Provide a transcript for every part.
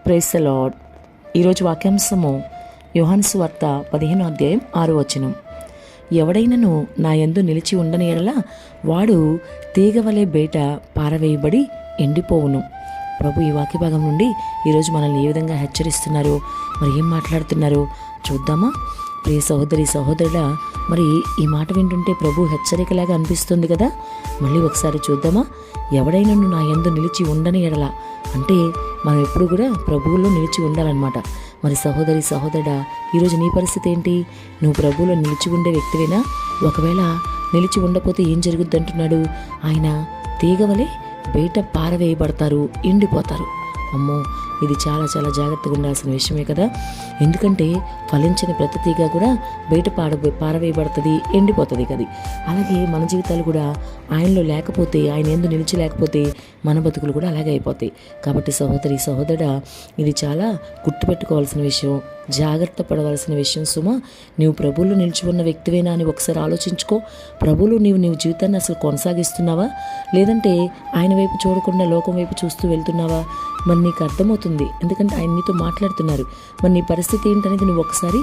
Praise the lord. ఈరోజు వాక్యాంశము యోహాను సువార్త 15వ అధ్యాయం 6వ వచనం. ఎవడైనను నా యందు నిలిచి ఉండని యెడల వాడు తీగవలే బయట పారవేయబడి ఎండిపోవును. ప్రభు ఈ వాక్య భాగం నుండి ఈరోజు మనల్ని ఏ విధంగా హెచ్చరిస్తున్నారో, మరి ఏం మాట్లాడుతున్నారో చూద్దామా? ప్రియ సహోదరి సహోదరుడా, మరి ఈ మాట వింటుంటే ప్రభు హెచ్చరికలాగా అనిపిస్తుంది కదా. మళ్ళీ ఒకసారి చూద్దామా? ఎవడైనను నా యందు నిలిచి ఉండని యెడల అంటే మనం ఎప్పుడు కూడా ప్రభువులో నిలిచి ఉండాలన్నమాట. మరి సహోదరి సహోదరుడా, ఈరోజు నీ పరిస్థితి ఏంటి? నువ్వు ప్రభువులో నిలిచి ఉండే వ్యక్తివేనా? ఒకవేళ నిలిచి ఉండకపోతే ఏం జరుగుద్ది అంటున్నాడు ఆయన? తీగవలే బయట పారవేయబడతారు, ఎండిపోతారు. అమ్మో, ఇది చాలా చాలా జాగ్రత్తగా ఉండాల్సిన విషయమే కదా. ఎందుకంటే ఫలించని ప్రతి తీగ కూడా బయట పారవేయబడుతుంది, ఎండిపోతుంది కదా. అలాగే మన జీవితాలు కూడా ఆయనలో లేకపోతే, ఆయన యందు నిలిచి లేకపోతే మన బతుకులు కూడా అలాగే అయిపోతాయి. కాబట్టి సహోదరి సహోదరుడా, ఇది చాలా గుర్తుపెట్టుకోవాల్సిన విషయం, జాగ్రత్త పడవలసిన విషయం సుమా. నీవు ప్రభువులో నిలిచి ఉన్న వ్యక్తివేనా అని ఒకసారి ఆలోచించుకో. ప్రభువులో నీవు జీవితాన్ని అసలు కొనసాగిస్తున్నావా, లేదంటే ఆయన వైపు చూడకుండా లోకం వైపు చూస్తూ వెళ్తున్నావా? మరి నీకు అర్థమవుతుంది, ఎందుకంటే ఆయన నీతో మాట్లాడుతున్నారు. మరి నీ పరిస్థితి ఏంటనేది నువ్వు ఒకసారి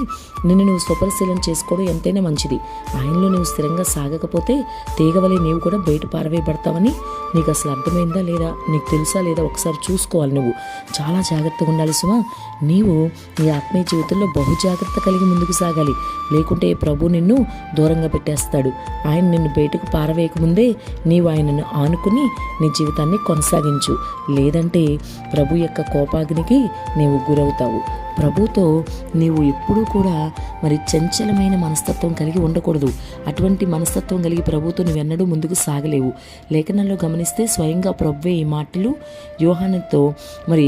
నువ్వు స్వపరిశీలన చేసుకోవడం ఎంతైనా మంచిది. ఆయనలో నువ్వు స్థిరంగా సాగకపోతే తీగవలే నీవు కూడా బయట పారవేయబడతావని నీకు అసలు అర్థమైందా లేదా, నీకు తెలుసా లేదా ఒకసారి చూసుకోవాలి. నువ్వు చాలా జాగ్రత్తగా ఉండాలి సుమా. నీవు నీ ఆత్మీయ జీవితంలో బహు జాగ్రత్త కలిగి ముందుకు సాగాలి, లేకుంటే ప్రభు నిన్ను దూరంగా పెట్టేస్తాడు. ఆయన నిన్ను బయటకు పారవేయకముందే నీవు ఆయనను ఆనుకుని నీ జీవితాన్ని కొనసాగించు, లేదంటే ప్రభు యొక్క కోపాగ్నికి నీవు గురవుతావు. ప్రభుతో నీవు ఎప్పుడూ కూడా మరి చంచలమైన మనస్తత్వం కలిగి ఉండకూడదు. అటువంటి మనస్తత్వం కలిగి ప్రభుతో నువ్వెన్నడూ ముందుకు సాగలేవు. లేఖనాల్లో గమనిస్తే స్వయంగా ప్రభువే ఈ మాటలు యోహానుతో మరి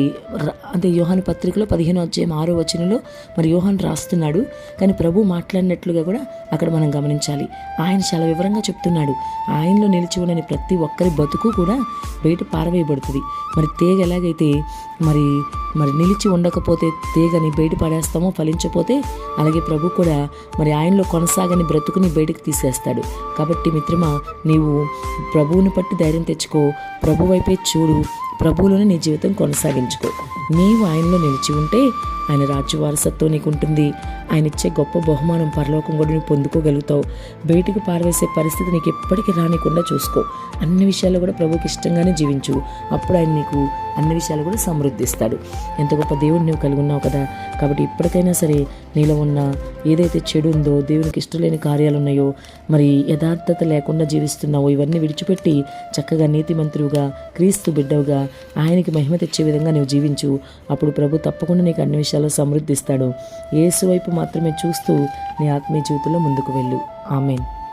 యోహాను పత్రికలో 15వ అధ్యాయం 6వ వచనంలో మరి యోహాను రాస్తున్నాడు. కానీ ప్రభు మాట్లాడినట్లుగా కూడా అక్కడ మనం గమనించాలి. ఆయన చాలా వివరంగా చెప్తున్నాడు. ఆయనలో నిలిచి ఉండని ప్రతి ఒక్కరి బతుకు కూడా బయట పారవేయబడుతుంది. మరి తీగ ఎలాగైతే మరి నిలిచి ఉండకపోతే తీగని బయట పడేస్తామో, ఫలించకపోతే అలాగే ప్రభు కూడా మరి ఆయనలో కొనసాగని బ్రతుకుని బయటకు తీసేస్తాడు. కాబట్టి మిత్రమా, నీవు ప్రభువుని పట్టి ధైర్యం తెచ్చుకో, ప్రభు వైపే చూడు, ప్రభువులోనే నీ జీవితం కొనసాగించుకో. నీవు ఆయనలో నిలిచి ఉంటే ఆయన రాజ్య వారసత్వం నీకు ఉంటుంది. ఆయన ఇచ్చే గొప్ప బహుమానం పరలోకం కూడా నువ్వు పొందుకోగలుగుతావు. బయటకు పారవేసే పరిస్థితి నీకు ఎప్పటికీ రానికుండా చూసుకో. అన్ని విషయాల్లో కూడా ప్రభుకి ఇష్టంగానే జీవించు. అప్పుడు ఆయన నీకు అన్ని విషయాలు కూడా సమృద్ధిస్తాడు. ఎంత గొప్ప దేవుడు నువ్వు కలిగి ఉన్నావు కదా. కాబట్టి ఇప్పటికైనా సరే నీలో ఉన్న ఏదైతే చెడు ఉందో, దేవునికి ఇష్టం లేని కార్యాలు ఉన్నాయో, మరి యథార్థత లేకుండా జీవిస్తున్నావో, ఇవన్నీ విడిచిపెట్టి చక్కగా నీతిమంతుడుగా, క్రీస్తు బిడ్డవుగా, ఆయనకి మహిమ తెచ్చే విధంగా నువ్వు జీవించు. అప్పుడు ప్రభు తప్పకుండా నీకు అన్ని విషయాల్లో సమృద్ధిస్తాడు. యేసు వైపు మాత్రమే చూస్తూ నీ ఆత్మీయ జీవితంలో ముందుకు వెళ్ళు. ఆమేన్.